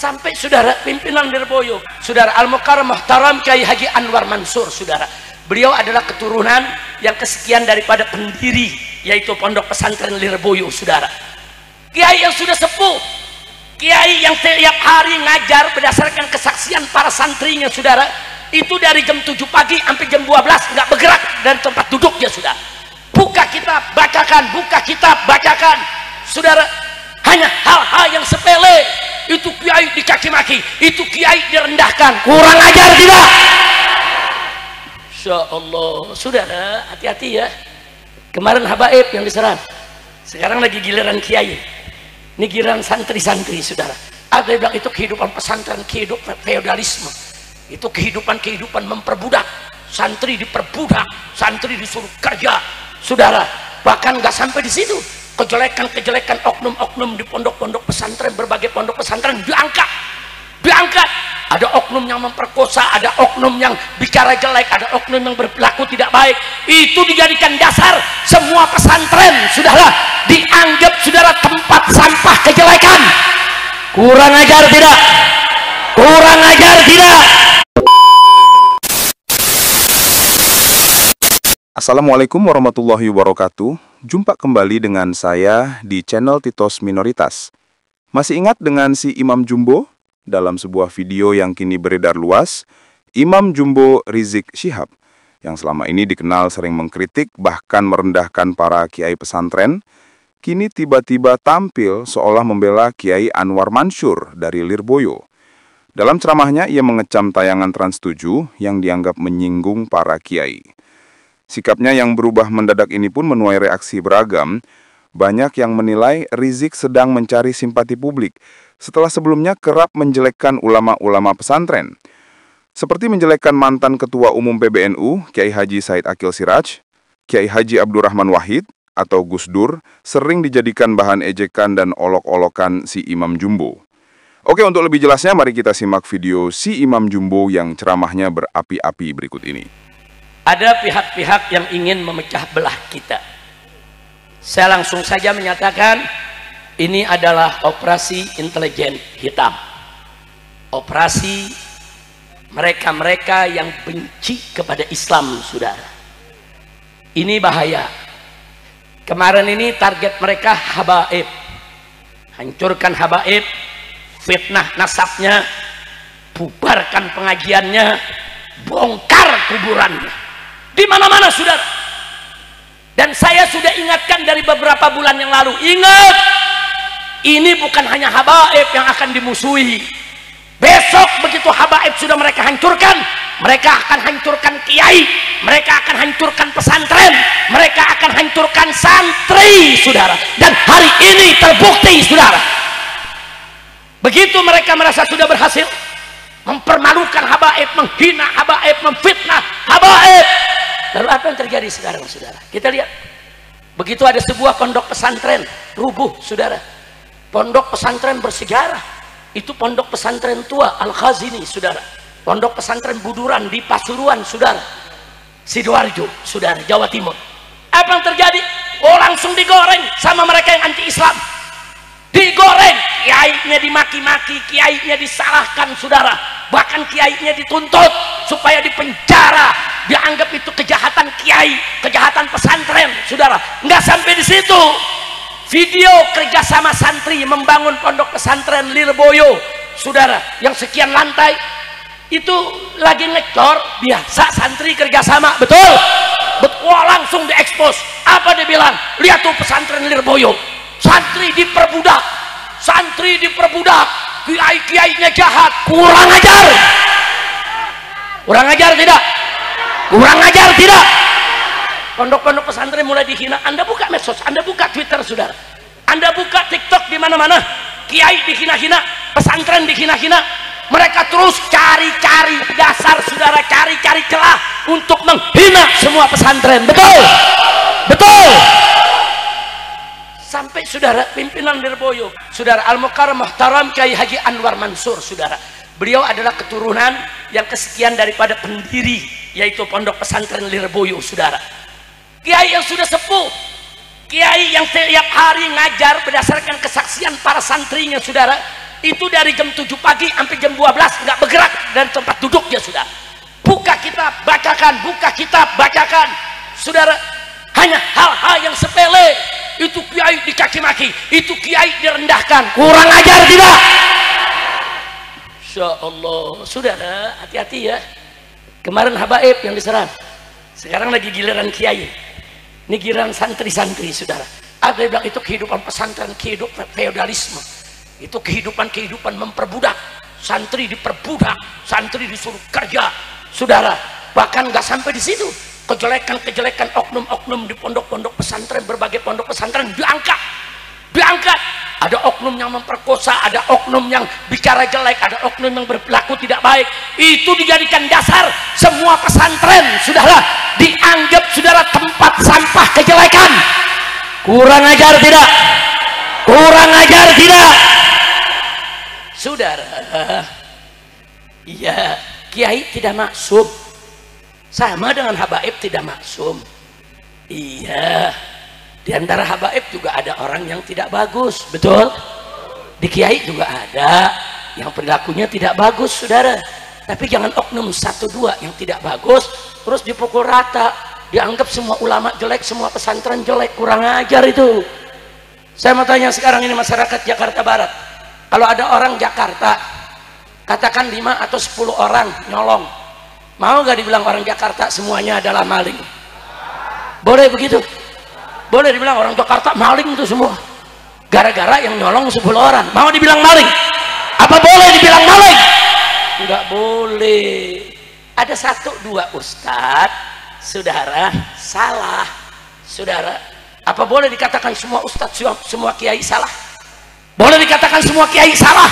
Sampai saudara pimpinan Lirboyo, saudara Al-Mukarram Muhtaram Kiai Haji Anwar Mansur, saudara, beliau adalah keturunan yang kesekian daripada pendiri yaitu Pondok Pesantren Lirboyo, saudara. Kiai yang sudah sepuh, kiai yang setiap hari ngajar berdasarkan kesaksian para santrinya, saudara, itu dari jam 7 pagi sampai jam 12 nggak bergerak dari tempat duduknya, saudara. Buka kitab bacakan, buka kitab bacakan, saudara. Hanya hal-hal yang sepele itu kiai dicaci maki, itu kiai direndahkan, kurang ajar tidak? Insya Allah, saudara, hati-hati ya. Kemarin habaib yang diserang, sekarang lagi giliran kiai. Ini giliran santri-santri, saudara. Ada yang bilang itu kehidupan pesantren, kehidupan feodalisme, itu kehidupan memperbudak. Santri diperbudak, santri disuruh kerja, saudara. Bahkan nggak sampai di situ, kejelekan-kejelekan oknum-oknum di pondok-pondok pesantren, berbagai pondok pesantren diangkat. Ada oknum yang memperkosa, ada oknum yang bicara jelek, ada oknum yang berperilaku tidak baik. Itu dijadikan dasar semua pesantren, saudara, dianggap, saudara, tempat sampah kejelekan. Kurang ajar tidak? Kurang ajar tidak? Assalamualaikum warahmatullahi wabarakatuh. Jumpa kembali dengan saya di channel Titos Minoritas. Masih ingat dengan si Imam Jumbo? Dalam sebuah video yang kini beredar luas, Imam Jumbo Rizik Syihab, yang selama ini dikenal sering mengkritik bahkan merendahkan para kiai pesantren, kini tiba-tiba tampil seolah membela Kiai Anwar Mansur dari Lirboyo. Dalam ceramahnya ia mengecam tayangan Trans 7 yang dianggap menyinggung para kiai. Sikapnya yang berubah mendadak ini pun menuai reaksi beragam. Banyak yang menilai Rizik sedang mencari simpati publik setelah sebelumnya kerap menjelekkan ulama-ulama pesantren. Seperti menjelekkan mantan Ketua Umum PBNU, Kiai Haji Said Akil Siraj, Kiai Haji Abdurrahman Wahid, atau Gus Dur, sering dijadikan bahan ejekan dan olok-olokan si Imam Jumbo. Oke, untuk lebih jelasnya mari kita simak video si Imam Jumbo yang ceramahnya berapi-api berikut ini. Ada pihak-pihak yang ingin memecah belah kita. Saya langsung saja menyatakan ini adalah operasi intelijen hitam. Operasi mereka-mereka yang benci kepada Islam, saudara. Ini bahaya. Kemarin ini target mereka habaib. Hancurkan habaib, fitnah nasabnya, bubarkan pengajiannya, bongkar kuburannya. Di mana-mana, saudara. Dan saya sudah ingatkan dari beberapa bulan yang lalu, ingat, ini bukan hanya habaib yang akan dimusuhi. Besok begitu habaib sudah mereka hancurkan, mereka akan hancurkan kiai, mereka akan hancurkan pesantren, mereka akan hancurkan santri, saudara. Dan hari ini terbukti, saudara. Begitu mereka merasa sudah berhasil mempermalukan habaib, menghina habaib, memfitnah habaib, lalu apa yang terjadi sekarang, saudara? Kita lihat, begitu ada sebuah pondok pesantren rubuh, saudara. Pondok pesantren bersejarah, itu pondok pesantren tua Al-Khazini, saudara. Pondok pesantren Buduran di Pasuruan, saudara, Sidoarjo, saudara, Jawa Timur. Apa yang terjadi? Oh, langsung digoreng sama mereka yang anti-Islam. Digoreng, kiainya dimaki-maki, kiainya disalahkan, saudara. Bahkan kiainya dituntut supaya dipenjara, dianggap itu kejahatan kiai, kejahatan pesantren, saudara. Nggak sampai di situ, video kerjasama santri membangun pondok pesantren Lirboyo, saudara, yang sekian lantai itu lagi ngecor, biasa santri kerjasama, betul? Wah, langsung diekspos. Apa dia bilang? Lihat tuh pesantren Lirboyo, santri diperbudak, santri diperbudak, kiai-kiainya jahat. Kurang ajar, kurang ajar tidak? Kurang ajar tidak? Pondok-pondok pesantren mulai dihina. Anda buka medsos, Anda buka Twitter, saudara, Anda buka TikTok, di mana-mana kiai dihina-hina, pesantren dihina-hina. Mereka terus cari-cari dasar, saudara, cari-cari celah untuk menghina semua pesantren. Betul? Betul? Sampai, saudara, pimpinan Lirboyo, saudara Al-Mukarram Muhtaram Kiai Haji Anwar Mansur, saudara, beliau adalah keturunan yang kesekian daripada pendiri yaitu Pondok Pesantren Lirboyo, saudara. Kiai yang sudah sepuh, kiai yang setiap hari ngajar berdasarkan kesaksian para santrinya, saudara, Itu dari jam 7 pagi sampai jam 12 nggak bergerak dari tempat duduk dia sudah. Buka kitab, bacakan, buka kitab, bacakan. Saudara, hanya hal-hal yang sepele. Itu kiai dicaci maki, itu kiai direndahkan. Kurang ajar tidak? Insya Allah, saudara, hati-hati ya. Kemarin habaib yang diserang, sekarang lagi giliran kiai. Ini giliran santri-santri, saudara. Ada yang bilang itu kehidupan pesantren, kehidupan feodalisme. Itu kehidupan memperbudak. Santri diperbudak, santri disuruh kerja, saudara. Bahkan nggak sampai di situ. Kejelekan-kejelekan oknum-oknum di pondok-pondok pesantren, berbagai pondok pesantren diangkat. Ada oknum yang memperkosa, ada oknum yang bicara jelek, ada oknum yang berperilaku tidak baik. Itu dijadikan dasar semua pesantren, saudara, dianggap saudara tempat sampah kejelekan. Kurang ajar tidak? Kurang ajar tidak? Saudara, iya, kiai tidak maksum, sama dengan habaib tidak maksum. Iya, di antara habaib juga ada orang yang tidak bagus, betul? Di kiai juga ada yang perilakunya tidak bagus, saudara. Tapi jangan oknum 1-2 yang tidak bagus terus dipukul rata, dianggap semua ulama jelek, semua pesantren jelek. Kurang ajar itu. Saya mau tanya sekarang ini masyarakat Jakarta Barat, kalau ada orang Jakarta, katakan 5 atau 10 orang nyolong, mau gak dibilang orang Jakarta semuanya adalah maling? Boleh begitu? Boleh dibilang orang Jakarta maling itu semua, gara-gara yang nyolong 10 orang. Mau dibilang maling? Apa boleh dibilang maling? Enggak boleh. Ada 1-2 ustadz, saudara, salah, saudara. Apa boleh dikatakan semua ustadz, semua kiai salah? Boleh dikatakan semua kiai salah?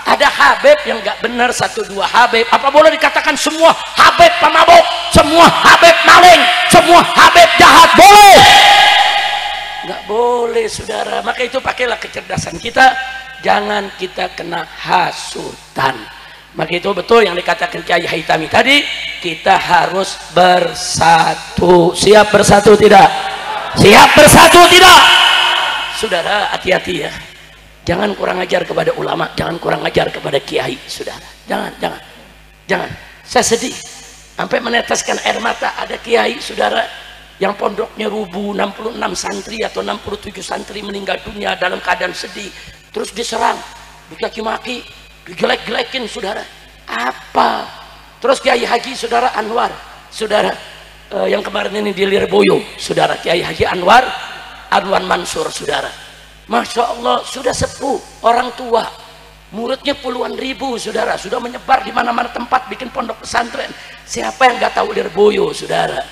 Ada habib yang nggak benar, 1-2 habib. Apa boleh dikatakan semua habib pemabuk, semua habib maling, semua habib jahat? Boleh? Nggak boleh, saudara. Maka itu pakailah kecerdasan kita, jangan kita kena hasutan. Maka itu betul yang dikatakan Kiai Haitami tadi, kita harus bersatu. Siap bersatu tidak? Siap bersatu tidak? Saudara, hati-hati ya. Jangan kurang ajar kepada ulama, jangan kurang ajar kepada kiai, saudara. Jangan. Saya sedih sampai meneteskan air mata. Ada kiai, saudara, yang pondoknya rubuh, 66 santri atau 67 santri meninggal dunia dalam keadaan sedih, terus diserang, dicaci maki, dijelek-jelekin, saudara. Apa? Terus Kiai Haji saudara Anwar, saudara, yang kemarin ini di Lirboyo, saudara, Kiai Haji Anwar Mansur, saudara, Masya Allah, sudah sepuh, orang tua, muridnya puluhan ribu, saudara, sudah menyebar di mana-mana tempat bikin pondok pesantren. Siapa yang nggak tahu Lirboyo, saudara?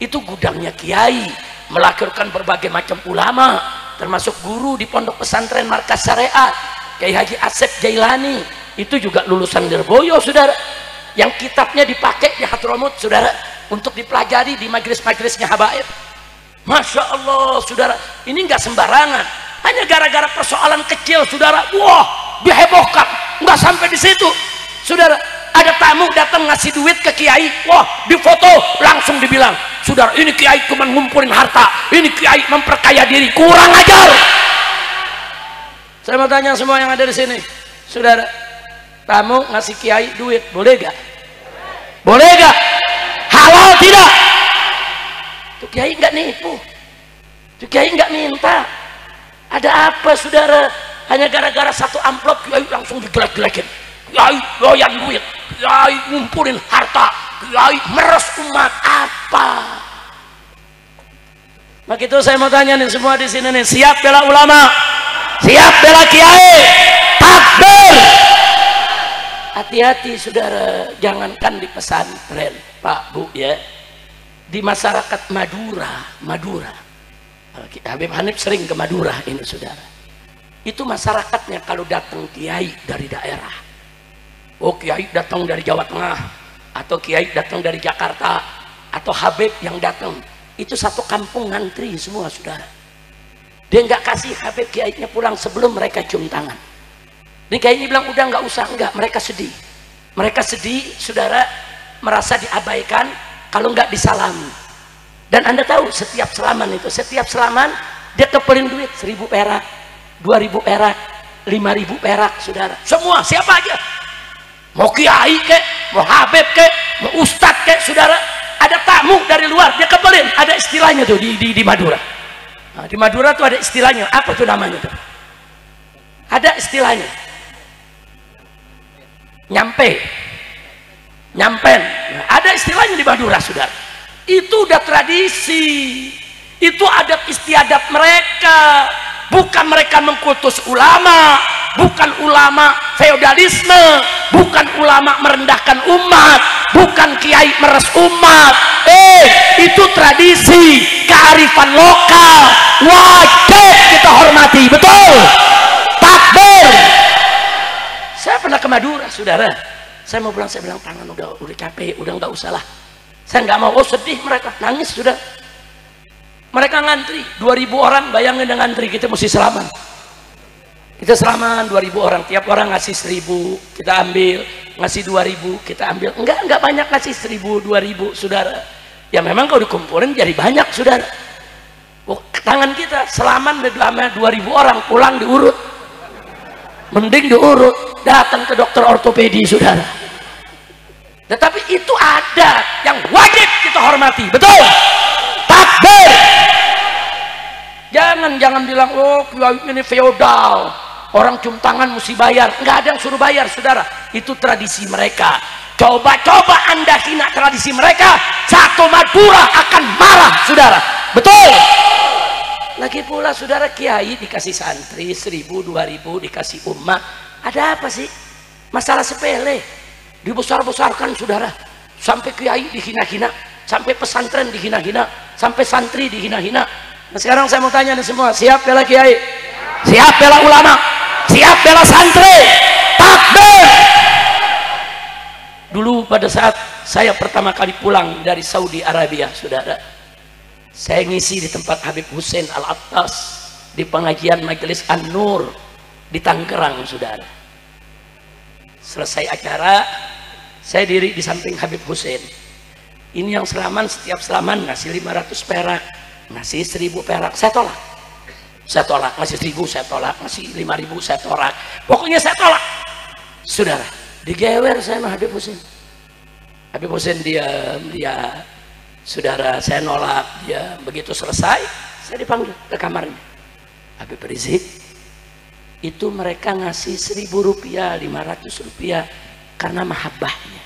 Itu gudangnya kiai, melahirkan berbagai macam ulama, termasuk guru di pondok pesantren Markas Syariat, Kiai Haji Asep Jailani, itu juga lulusan Lirboyo, saudara, yang kitabnya dipakai di Hadramut, saudara, untuk dipelajari di majelis-majelisnya habaib. Masya Allah, saudara, ini nggak sembarangan. Hanya gara-gara persoalan kecil, saudara, wah, dihebohkan. Nggak sampai di situ, saudara. Ada tamu datang ngasih duit ke kiai, wah, difoto, langsung dibilang, saudara, ini kiai cuma ngumpulin harta, ini kiai memperkaya diri. Kurang ajar. Saya mau tanya semua yang ada di sini, saudara, tamu ngasih kiai duit, boleh gak? Boleh gak? Halal tidak? Tuh kiai nggak nipu, tuh kiai nggak minta. Ada apa, saudara? Hanya gara-gara satu amplop kiai langsung dijelek-jelekin. Kiai doyan duit, kiai ngumpulin harta, kiai meres umat. Apa? Maka itu saya mau tanya nih semua di sini nih, siap bela ulama, siap bela kiai, takbir. Hati-hati, saudara, jangankan di pesantren, Pak Bu ya, di masyarakat Madura, Habib Hanif sering ke Madura ini, saudara. Itu masyarakatnya kalau datang kiai dari daerah, oh kiai datang dari Jawa Tengah, atau kiai datang dari Jakarta, atau Habib yang datang, itu satu kampung ngantri semua, saudara. Dia nggak kasih Habib kiainya pulang sebelum mereka cium tangan. Ini kiainya bilang udah nggak usah, enggak, mereka sedih. Mereka sedih, saudara, merasa diabaikan kalau nggak disalami. Dan Anda tahu setiap salaman itu, setiap salaman dia kepelin duit 1000 perak, 2000 perak, 5.000 perak, saudara. Semua, siapa aja, mau kiai kek, mau habib kek, mau ustadz kek, saudara, ada tamu dari luar dia kebelin. Ada istilahnya tuh di Madura. Nah, di Madura tuh ada istilahnya, apa tuh namanya tuh? Ada istilahnya, nyampen. Nah, ada istilahnya di Madura, saudara. Itu udah tradisi, itu adat istiadat mereka. Bukan mereka mengkultus ulama, bukan ulama feodalisme, bukan ulama merendahkan umat, bukan kiai meres umat. Itu tradisi, kearifan lokal, wajib kita hormati, betul. Takbir. Saya pernah ke Madura, saudara. Saya mau pulang, saya bilang tangan udah capek, udah nggak usah lah. Saya nggak mau. Oh, sedih mereka, nangis sudah. Mereka ngantri 2.000 orang, bayangin dengan ngantri, kita mesti salaman. Kita salaman 2.000 orang, tiap orang ngasih 1.000, kita ambil, ngasih 2.000, kita ambil. Enggak banyak ngasih 1.000, 2.000, saudara. Ya memang kalau dikumpulin jadi banyak, saudara. Oh, tangan kita salaman 2.000 orang, pulang diurut. Mending diurut, datang ke dokter ortopedi, saudara. Tetapi itu ada yang wajib kita hormati, betul. Takbir. Jangan bilang, oh ini feodal, orang cium tangan mesti bayar. Nggak ada yang suruh bayar, saudara. Itu tradisi mereka. Coba Anda hina tradisi mereka, satu Madura akan marah, saudara. Betul. Lagi pula, saudara, kiai dikasih santri 1.000, 2.000, dikasih umat. Ada apa sih? Masalah sepele. Dibesar-besarkan, saudara. Sampai kiai dihina-hina, sampai pesantren dihina-hina, sampai santri dihina-hina. Nah, sekarang saya mau tanya nih semua, siap bela kiai? Siap bela ulama? Siap bela santri? Takbir! Dulu pada saat saya pertama kali pulang dari Saudi Arabia, saudara, saya ngisi di tempat Habib Hussein Al-Attas di pengajian Majelis An-Nur di Tangerang, saudara. Selesai acara, saya diri di samping Habib Hussein. Ini yang selaman, setiap selaman ngasih 500 perak, ngasih 1.000 perak. Saya tolak, ngasih 1.000 saya tolak, ngasih 5.000 saya tolak, pokoknya saya tolak, saudara. Digewer saya sama Habib Hussein. Habib Hussein diam, dia, saudara, saya nolak dia. Begitu selesai, saya dipanggil ke kamarnya. Habib Rizik, itu mereka ngasih 1.000 rupiah, 500 rupiah karena mahabbahnya,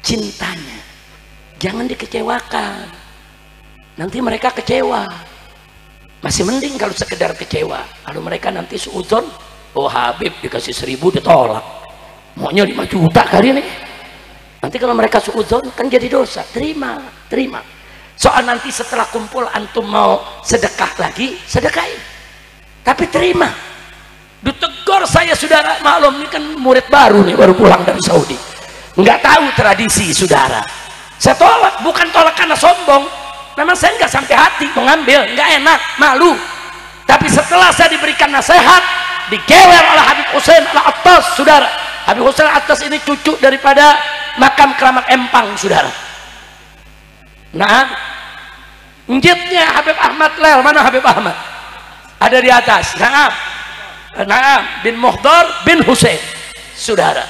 cintanya. Jangan dikecewakan, nanti mereka kecewa. Masih mending kalau sekedar kecewa. Kalau mereka nanti suudzon, oh Habib dikasih 1.000 ditolak, maunya 5 juta kali ini. Nanti kalau mereka suudzon kan jadi dosa. Terima. Soal nanti setelah kumpul antum mau sedekah lagi, sedekahin, tapi terima. Ditegur saya, saudara, maklum ini kan murid baru nih, baru pulang dari Saudi, nggak tahu tradisi, saudara. Saya tolak, bukan tolak karena sombong, memang saya nggak sampai hati mengambil, nggak enak, malu. Tapi setelah saya diberikan nasihat, digewer oleh Habib Hussein Al-Attas, saudara. Habib Hussein Al-Attas ini cucu daripada makam Keramat Empang, saudara. Nah, njitnya Habib Ahmad Lel, mana Habib Ahmad? Ada di atas. Naam bin Muhdar bin Hussein, saudara.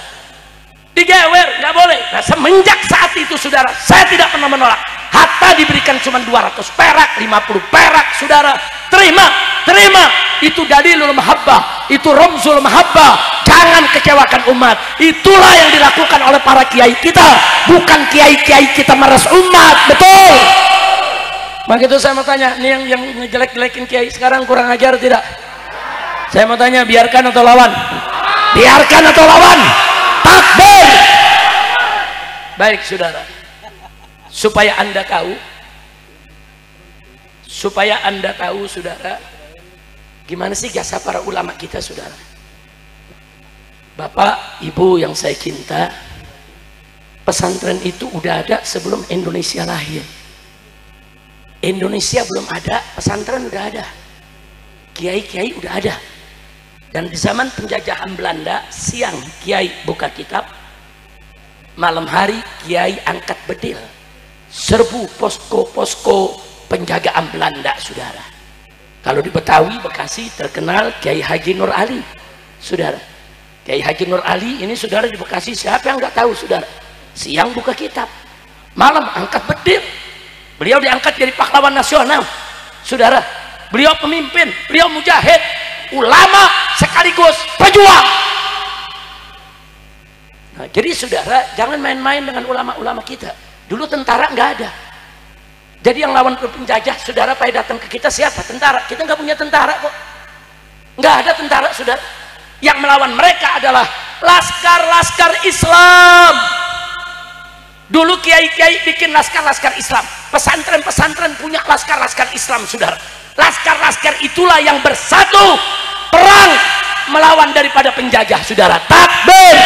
Digewer, nggak boleh. Nah, semenjak saat itu, saudara, saya tidak pernah menolak. Hatta diberikan cuma 200 perak, 50 perak, saudara, terima. Itu dalilul mahabbah, itu ramzul mahabbah. Jangan kecewakan umat. Itulah yang dilakukan oleh para kiai kita, bukan kiai-kiai kita meres umat, betul. Begitu saya mau tanya, nih yang ngejelek-jelekin kiai sekarang kurang ajar tidak? Saya mau tanya, biarkan atau lawan? Biarkan atau lawan? Takbir. Baik, saudara, supaya anda tahu, saudara, gimana sih jasa para ulama kita, saudara. Bapak ibu yang saya cinta, pesantren itu udah ada sebelum Indonesia lahir. Indonesia belum ada, pesantren udah ada, kiai-kiai udah ada. Dan di zaman penjajahan Belanda, siang kiai buka kitab, malam hari kiai angkat bedil, serbu posko-posko penjagaan Belanda, saudara. Kalau di Betawi, Bekasi terkenal Kiai Haji Nur Ali. saudara. Kiai Haji Nur Ali ini saudara di Bekasi, siapa yang nggak tahu saudara? Siang buka kitab, malam angkat bedil. Beliau diangkat jadi pahlawan nasional saudara. Beliau pemimpin, beliau mujahid, ulama sekaligus pejuang. Nah, jadi saudara jangan main-main dengan ulama-ulama kita. Dulu tentara nggak ada, jadi yang lawan penjajah saudara pada datang ke kita siapa? Tentara. Kita nggak punya tentara kok, nggak ada tentara saudara. Yang melawan mereka adalah laskar-laskar Islam. Dulu kiai-kiai bikin laskar-laskar Islam, pesantren-pesantren punya laskar-laskar Islam saudara. Laskar-laskar itulah yang bersatu perang melawan daripada penjajah saudara. Takbir.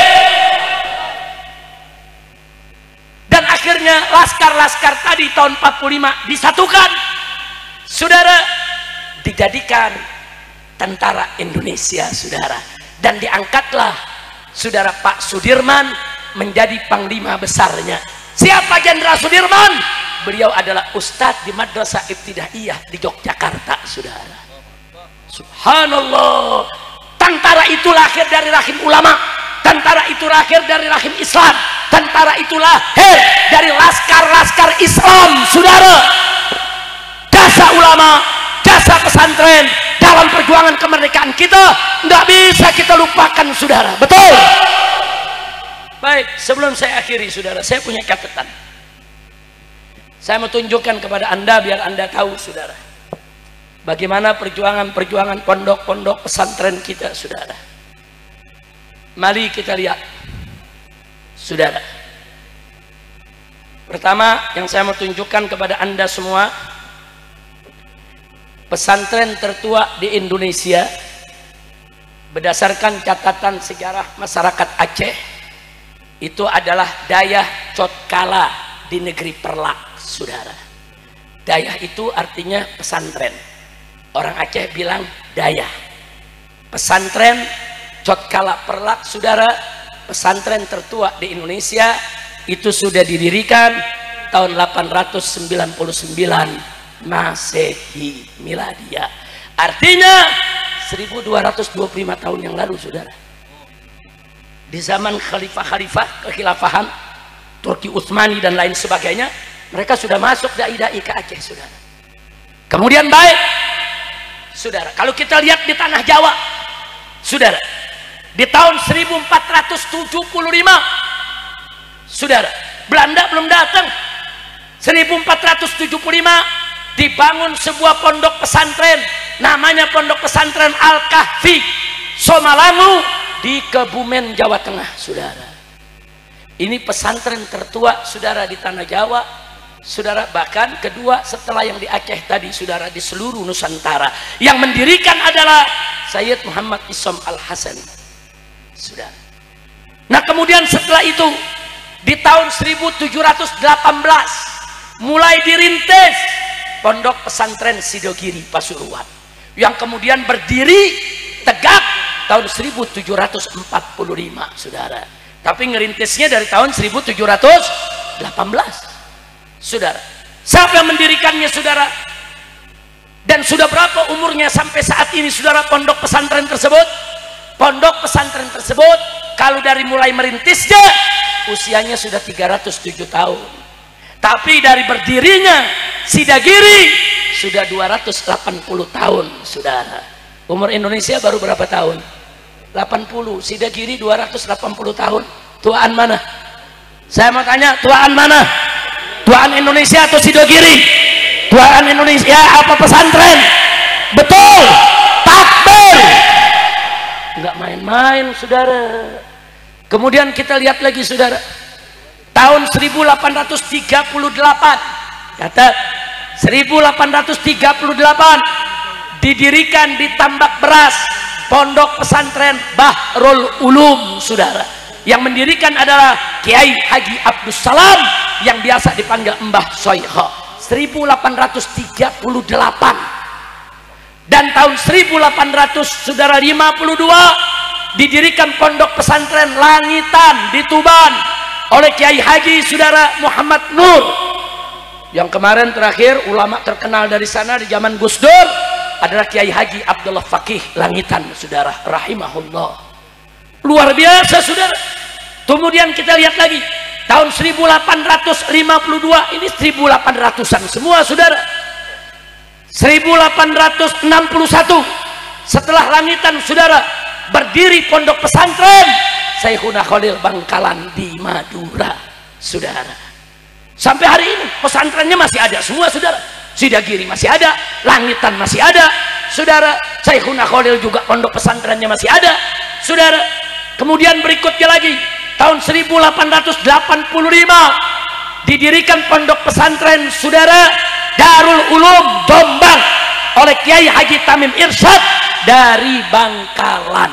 Dan akhirnya laskar-laskar tadi tahun 45 disatukan saudara, dijadikan tentara Indonesia saudara. Dan diangkatlah saudara Pak Sudirman menjadi panglima besarnya. Siapa Jenderal Sudirman? Beliau adalah ustadz di Madrasah Ibtidaiyah di Yogyakarta saudara. Subhanallah. Tentara itu lahir dari rahim ulama, tentara itu lahir dari rahim Islam, tentara itu lahir dari laskar-laskar Islam saudara. Jasa ulama, jasa pesantren dalam perjuangan kemerdekaan kita nggak bisa kita lupakan saudara. Betul. Baik, sebelum saya akhiri saudara, saya punya catatan. Saya mau tunjukkan kepada anda biar anda tahu saudara, bagaimana perjuangan pondok-pondok pesantren kita saudara. Mari kita lihat saudara. Pertama yang saya mau tunjukkan kepada anda semua, pesantren tertua di Indonesia berdasarkan catatan sejarah masyarakat Aceh itu adalah Dayah Cotkala di negeri Perlak saudara. Dayah itu artinya pesantren, orang Aceh bilang Dayah. Pesantren Cotkala Perlak saudara, pesantren tertua di Indonesia, itu sudah didirikan tahun 899 Masehi Miladia, artinya 1225 tahun yang lalu saudara. Di zaman khalifah-khalifah kekhilafahan Turki Utsmani dan lain sebagainya, mereka sudah masuk dai-dai ke Aceh saudara. Kemudian baik saudara, kalau kita lihat di tanah Jawa saudara, di tahun 1475 saudara, Belanda belum datang. 1475 dibangun sebuah pondok pesantren, namanya Pondok Pesantren Al-Kahfi Somalangu di Kebumen, Jawa Tengah saudara. Ini pesantren tertua saudara di tanah Jawa saudara, bahkan kedua setelah yang di Aceh tadi saudara, di seluruh Nusantara. Yang mendirikan adalah Sayyid Muhammad Isom Al-Hasan saudara. Nah kemudian setelah itu di tahun 1718 mulai dirintis Pondok Pesantren Sidogiri Pasuruan, yang kemudian berdiri tegak tahun 1745 saudara. Tapi ngerintisnya dari tahun 1718 saudara. Siapa yang mendirikannya saudara? Dan sudah berapa umurnya sampai saat ini saudara pondok pesantren tersebut? Pondok pesantren tersebut kalau dari mulai merintisnya usianya sudah 307 tahun. Tapi dari berdirinya Sidagiri sudah 280 tahun saudara. Umur Indonesia baru berapa tahun? 80. Sidagiri 280 tahun. Tuaan mana? Saya mau tanya, tuaan mana? Tuaan Indonesia atau Sidagiri? Tuaan Indonesia apa pesantren? Betul. Takbir. Enggak main-main saudara. Kemudian kita lihat lagi saudara, tahun 1838 catat, 1838 didirikan di Tambak Beras Pondok Pesantren Bahrul Ulum saudara. Yang mendirikan adalah Kiai Haji Abdus Salam yang biasa dipanggil Mbah Soiho. 1838. Dan tahun 1800 saudara 52 didirikan Pondok Pesantren Langitan di Tuban oleh Kiai Haji saudara Muhammad Nur, yang kemarin terakhir ulama terkenal dari sana di zaman Gus Dur adalah Kiai Haji Abdullah Fakih Langitan saudara rahimahullah. Luar biasa, saudara. Kemudian kita lihat lagi tahun 1852, ini 1800-an semua, saudara. 1861 setelah langitan, saudara, berdiri pondok pesantren Syekhuna Khalil Bangkalan di Madura, saudara. Sampai hari ini pesantrennya masih ada semua, saudara. Sidagiri masih ada, Langitan masih ada, saudara. Syekhuna Khalil juga pondok pesantrennya masih ada, saudara. Kemudian berikutnya lagi tahun 1885 didirikan pondok pesantren, saudara, Darul Ulum Jombang oleh Kiai Haji Tamim Irsyad dari Bangkalan.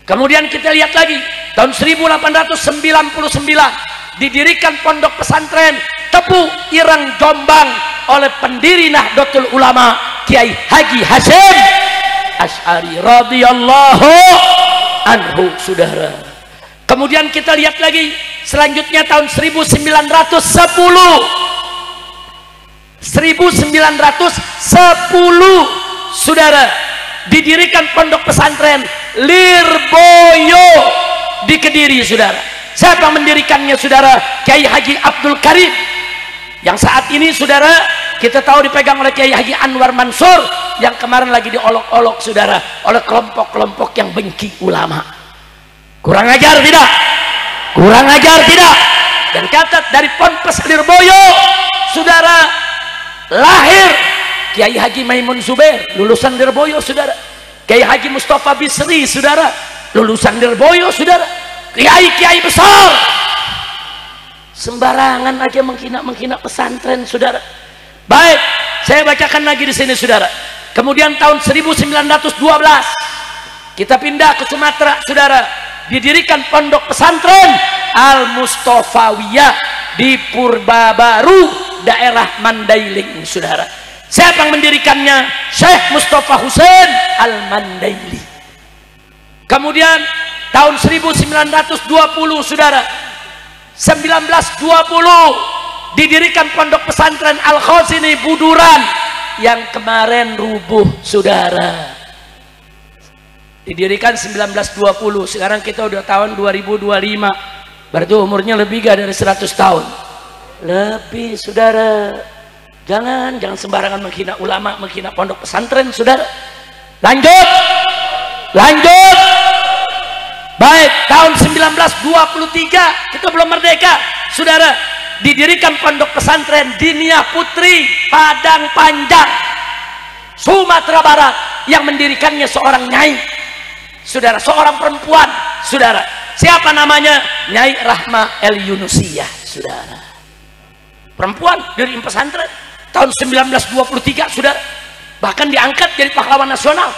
Kemudian kita lihat lagi tahun 1899 didirikan pondok pesantren Tepu Ireng Jombang oleh pendiri Nahdlatul Ulama Kiai Haji Hasyim Asy'ari radhiyallahu anhu, saudara. Kemudian kita lihat lagi selanjutnya tahun 1910 saudara, didirikan pondok pesantren Lirboyo di Kediri, saudara. Siapa mendirikannya, saudara? Kiai Haji Abdul Karim, yang saat ini, saudara, kita tahu dipegang oleh Kiai Haji Anwar Mansur, yang kemarin lagi diolok-olok, saudara, oleh kelompok-kelompok yang benci ulama. Kurang ajar tidak? Kurang ajar tidak? Dan kata dari Ponpes Lirboyo, saudara, lahir Kiai Haji Maimun Zubair, lulusan Lirboyo, saudara. Kiai Haji Mustafa Bisri, saudara, lulusan Lirboyo, saudara. Kiai-kiai besar sembarangan aja menghina pesantren, saudara. Baik, saya bacakan lagi di sini, saudara. Kemudian tahun 1912 kita pindah ke Sumatera, saudara. Didirikan pondok pesantren Al Mustofawiyah di Purbabaru, daerah Mandailing, saudara. Siapa yang mendirikannya? Syekh Mustafa Husain Al Mandaili. Kemudian tahun 1920, saudara, 1920 didirikan pondok pesantren Al Khazini Buduran yang kemarin rubuh, saudara. Didirikan 1920, sekarang kita udah tahun 2025, berarti umurnya lebih gak dari 100 tahun lebih, saudara. Jangan sembarangan menghina ulama, menghina pondok pesantren, saudara. Lanjut. Baik, tahun 1923 kita belum merdeka, saudara. Didirikan pondok pesantren Diniyah Putri Padang Panjang, Sumatera Barat, yang mendirikannya seorang nyai, saudara, seorang perempuan, saudara. Siapa namanya? Nyai Rahma El Yunusiyah, saudara. Perempuan dari pesantren tahun 1923, saudara. Bahkan diangkat jadi pahlawan nasional.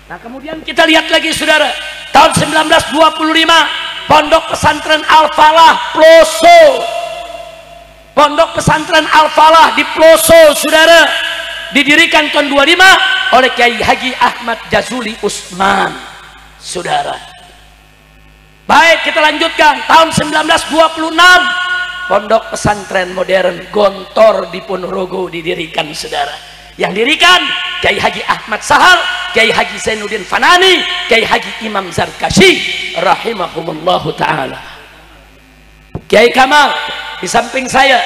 Nah, kemudian kita lihat lagi, saudara, tahun 1925 pondok pesantren Al-Falah Ploso. Pondok pesantren Al-Falah di Ploso, saudara, didirikan tahun 25 oleh Kiai Haji Ahmad Jazuli Usman, saudara. Baik, kita lanjutkan tahun 1926 pondok pesantren modern Gontor di Ponorogo didirikan, saudara. Yang dirikan Kiai Haji Ahmad Sahal, Kiai Haji Zainuddin Fanani, Kiai Haji Imam Zarkashi rahimahumullahu ta'ala. Kiai Kamal di samping saya,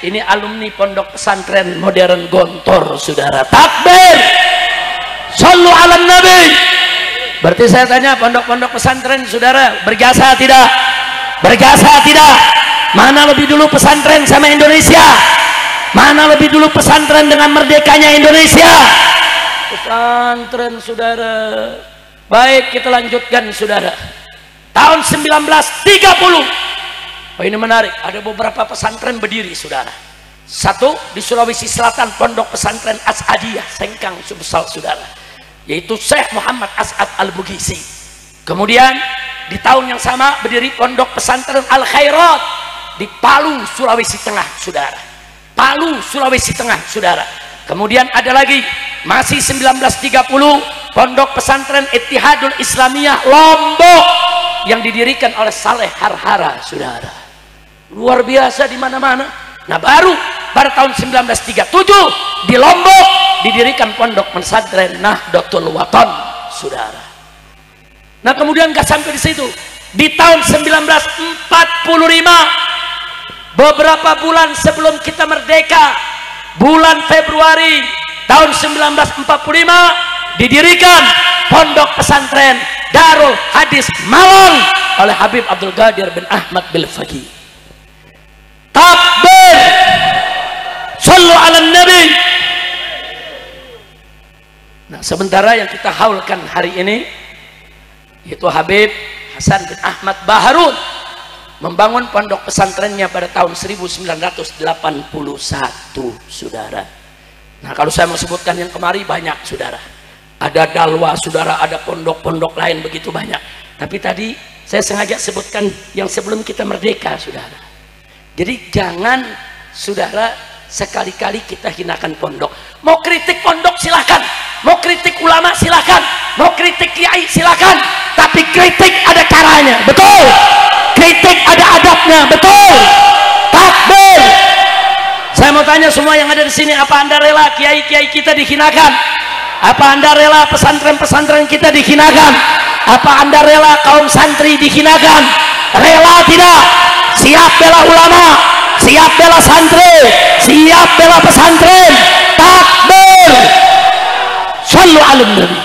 ini alumni pondok pesantren modern Gontor, saudara. Takbir, sallu ala nabi. Berarti saya tanya, pondok-pondok pesantren, saudara, berjasa tidak? Berjasa tidak? Mana lebih dulu pesantren sama Indonesia? Mana lebih dulu pesantren dengan merdekanya Indonesia? Pesantren, saudara. Baik, kita lanjutkan, saudara. Tahun 1930. Oh, ini menarik, ada beberapa pesantren berdiri, saudara. Satu di Sulawesi Selatan, pondok pesantren As'adiyah Sengkang Sumsel, saudara, yaitu Syekh Muhammad As'ad Al-Bugisi. Kemudian di tahun yang sama berdiri pondok pesantren Al-Khairat di Palu, Sulawesi Tengah, saudara. Palu, Sulawesi Tengah, saudara. Kemudian ada lagi, masih 1930, pondok pesantren Ittihadul Islamiyah Lombok yang didirikan oleh Saleh Harhara, saudara. Luar biasa di mana-mana. Nah, baru pada tahun 1937 di Lombok didirikan pondok pesantren Nahdlatul Wathon, saudara. Nah kemudian nggak sampai di situ, di tahun 1945, beberapa bulan sebelum kita merdeka, bulan Februari tahun 1945, didirikan pondok pesantren Darul Hadis Malang oleh Habib Abdul Qadir bin Ahmad Bil-Faqih. Takbir, sallu ala nabi. Nah sementara yang kita haulkan hari ini yaitu Habib Hasan bin Ahmad Baharun membangun pondok pesantrennya pada tahun 1981, saudara. Nah kalau saya mau sebutkan yang kemari banyak, saudara. Ada dalwa, saudara, ada pondok-pondok lain begitu banyak. Tapi tadi saya sengaja sebutkan yang sebelum kita merdeka, saudara. Jadi jangan, saudara, sekali-kali kita hinakan pondok. Mau kritik pondok silakan, mau kritik ulama silakan, mau kritik kiai silakan. Tapi kritik ada caranya, betul. Kritik ada adabnya, betul. Takbir. Saya mau tanya semua yang ada di sini, apa Anda rela kiai-kiai kita dihinakan? Apa Anda rela pesantren-pesantren kita dihinakan? Apa Anda rela kaum santri dihinakan? Rela tidak? Siap bela ulama, siap bela santri, siap bela pesantren. Takbir. Shallu ala nabi.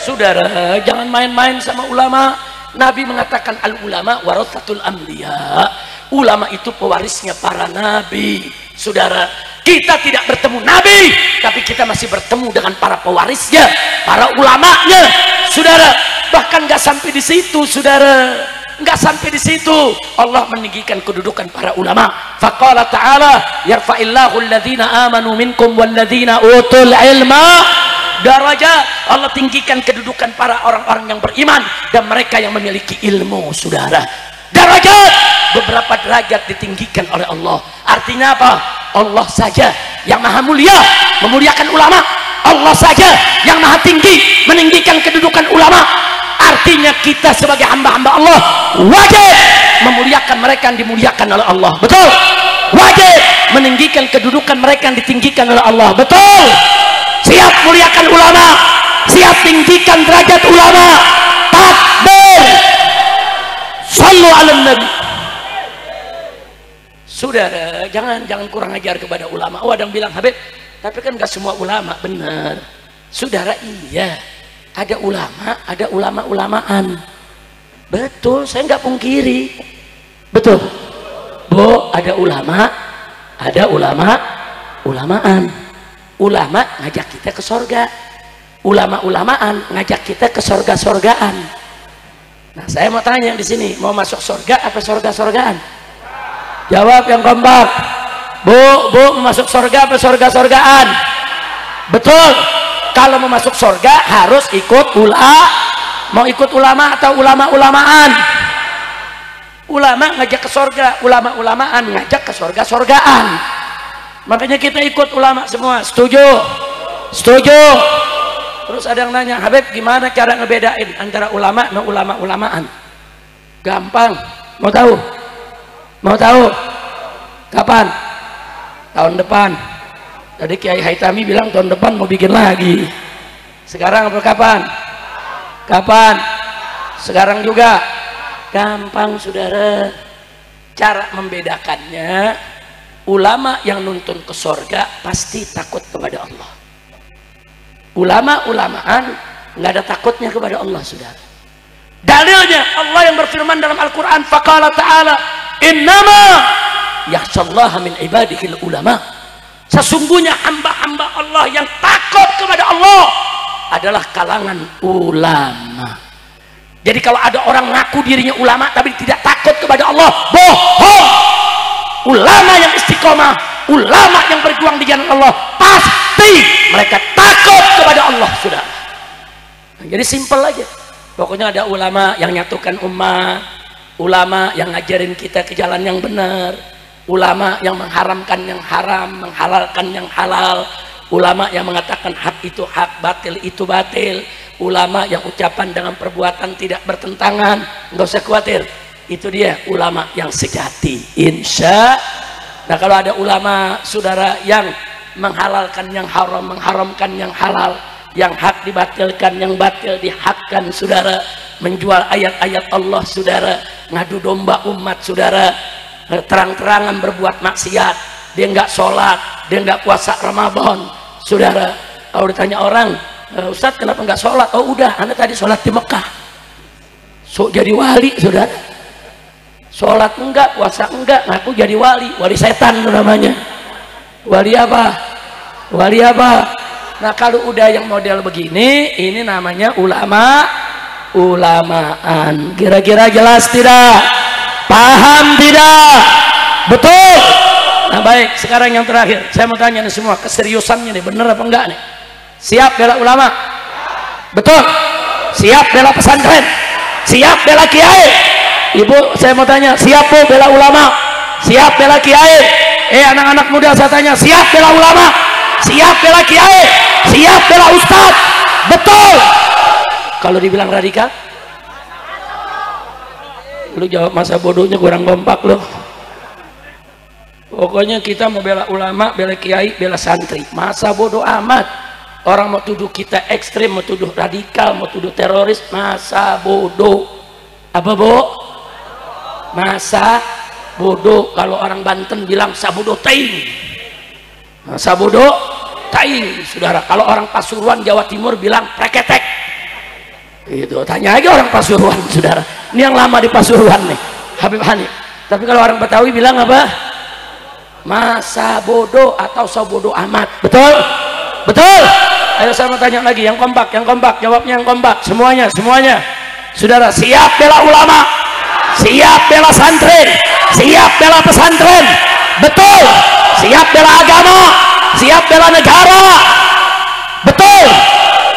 Saudara, jangan main-main sama ulama. Nabi mengatakan al ulama warathatul anbiya. Ulama itu pewarisnya para nabi. Saudara, kita tidak bertemu nabi, tapi kita masih bertemu dengan para pewarisnya, para ulamanya. Saudara, bahkan nggak sampai di situ, saudara. Nggak sampai di situ. Allah meninggikan kedudukan para ulama. Faqala ta'ala, yarfa'illahu alladhina amanu minkum walladhina utul ilma darajat. Allah tinggikan kedudukan para orang-orang yang beriman dan mereka yang memiliki ilmu, saudara. Derajat, beberapa derajat ditinggikan oleh Allah. Artinya apa? Allah saja yang maha mulia memuliakan ulama. Allah saja yang maha tinggi meninggikan kedudukan ulama. Artinya kita sebagai hamba-hamba Allah wajib memuliakan mereka yang dimuliakan oleh Allah, betul. Wajib meninggikan kedudukan mereka yang ditinggikan oleh Allah, betul. Siap muliakan ulama, siap tinggikan derajat ulama. Takbir. Sallu ala nabi. Saudara, jangan kurang ajar kepada ulama. Oh, ada yang bilang, Habib, tapi kan gak semua ulama. Benar, saudara, iya. Ada ulama, ada ulama-ulamaan. Betul, saya nggak pungkiri. Betul. Bu, ada ulama, ada ulama-ulamaan. Ulama ngajak kita ke sorga. Ulama-ulamaan ngajak kita ke sorga-sorgaan. Nah, saya mau tanya di sini, mau masuk sorga apa sorga-sorgaan? Jawab yang kompak. Bu, mau masuk sorga apa sorga-sorgaan? Betul. Kalau mau masuk sorga harus ikut mau ikut ulama atau ulama-ulamaan? Ulama ngajak ke sorga, ulama-ulamaan ngajak ke sorga-sorgaan. Makanya kita ikut ulama semua. Setuju? Setuju. Terus ada yang nanya, Habib, gimana cara ngebedain antara ulama dan ulama-ulamaan? Gampang. Mau tahu? Mau tahu? Kapan? Tahun depan. Tadi Kiai Haitami bilang tahun depan mau bikin lagi. Sekarang apa kapan? Kapan? Sekarang juga. Gampang, saudara. Cara membedakannya, ulama yang nuntun ke sorga pasti takut kepada Allah. Ulama-ulamaan nggak ada takutnya kepada Allah, saudara. Dalilnya Allah yang berfirman dalam Al-Quran, faqala ta'ala, innama yakhshallaha min ibadihil ulama. Sesungguhnya hamba-hamba Allah yang takut kepada Allah adalah kalangan ulama. Jadi kalau ada orang ngaku dirinya ulama tapi tidak takut kepada Allah, bohong. Ulama yang istiqomah, ulama yang berjuang di jalan Allah, pasti mereka takut kepada Allah, sudah. Nah, jadi simpel aja. Pokoknya ada ulama yang nyatukan umat, ulama yang ngajarin kita ke jalan yang benar, ulama yang mengharamkan yang haram, menghalalkan yang halal, ulama yang mengatakan hak itu hak, batil itu batil, ulama yang ucapan dengan perbuatan tidak bertentangan. Nggak usah khawatir, itu dia ulama yang sejati, insya. Nah kalau ada ulama, saudara, yang menghalalkan yang haram, mengharamkan yang halal, yang hak dibatilkan, yang batil dihakkan, saudara. Menjual ayat-ayat Allah, saudara. Ngadu domba umat, saudara. Terang-terangan berbuat maksiat. Dia nggak sholat, dia nggak puasa Ramadan, saudara. Kalau ditanya orang, Ustadz kenapa nggak sholat? Oh udah, Anda tadi sholat di Mekah. So jadi wali, saudara. Sholat enggak, puasa enggak, ngaku jadi wali. Wali setan itu namanya. Wali apa? Wali apa? Nah kalau udah yang model begini, ini namanya ulamaan. Kira-kira jelas tidak? Paham tidak? Betul? Nah baik, sekarang yang terakhir saya mau tanya nih semua, keseriusannya nih bener apa enggak nih? Siap bela ulama? Betul? Siap bela pesantren? Siap bela kiai? Ibu saya mau tanya, siap bu bela ulama? Siap bela kiai? Anak-anak muda saya tanya, siap bela ulama? Siap bela kiai? Siap bela ustadz? Betul? Kalau dibilang radikal? Lu jawab masa bodohnya kurang kompak lu. Pokoknya kita mau bela ulama, bela kiai, bela santri. Masa bodoh amat. Orang mau tuduh kita ekstrim, mau tuduh radikal, mau tuduh teroris, masa bodoh. Apa bu? Masa bodoh. Kalau orang Banten bilang sabodoh taing. Masa bodoh taing, saudara. Kalau orang Pasuruan Jawa Timur bilang preketek. Itu tanya aja orang Pasuruan, saudara. Ini yang lama di Pasuruan nih, Habib Hani. Tapi kalau orang Betawi bilang apa? Masa bodoh atau sabodoh amat. Betul? Betul? Ayo saya mau tanya lagi, yang kompak, jawabnya yang kompak, semuanya. Saudara, siap bela ulama? Siap bela santri? Siap bela pesantren? Betul? Siap bela agama? Siap bela negara? Betul?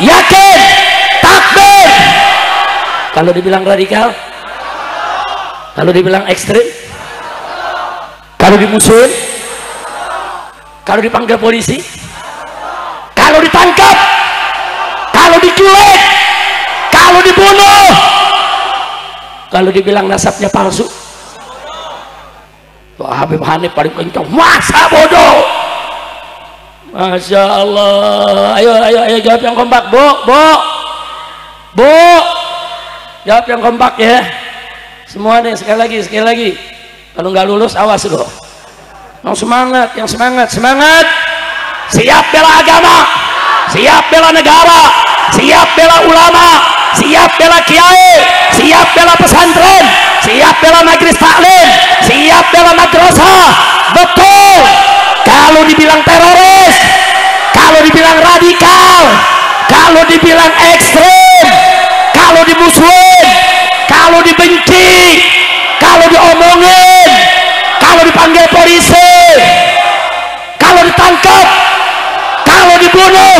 Yakin? Takbir? Kalau dibilang radikal? Kalau dibilang ekstrim? Kalau dimusuhin? Kalau dipanggil polisi? Kalau ditangkap? Kalau diculik? Kalau dibunuh? Kalau dibilang nasabnya palsu? Tuh Habib Hanif paling kencang, masa bodoh. Masya Allah. Ayo jawab yang kompak, bu. Jawab yang kompak ya. Semua nih, sekali lagi. Kalau nggak lulus awas loh. Yang semangat. Siap bela agama, siap bela negara, siap bela ulama, siap bela kiai, siap bela pesantren, siap bela majelis taklim, siap bela madrasah. Betul? Kalau dibilang teroris, kalau dibilang radikal, kalau dibilang ekstrim, kalau dimusuhin, kalau dibenci, kalau diomongin, kalau dipanggil polisi, kalau ditangkap, kalau dibunuh,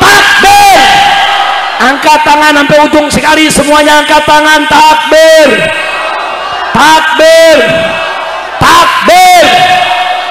takbir. Angkat tangan sampai ujung sekali, semuanya angkat tangan, takbir.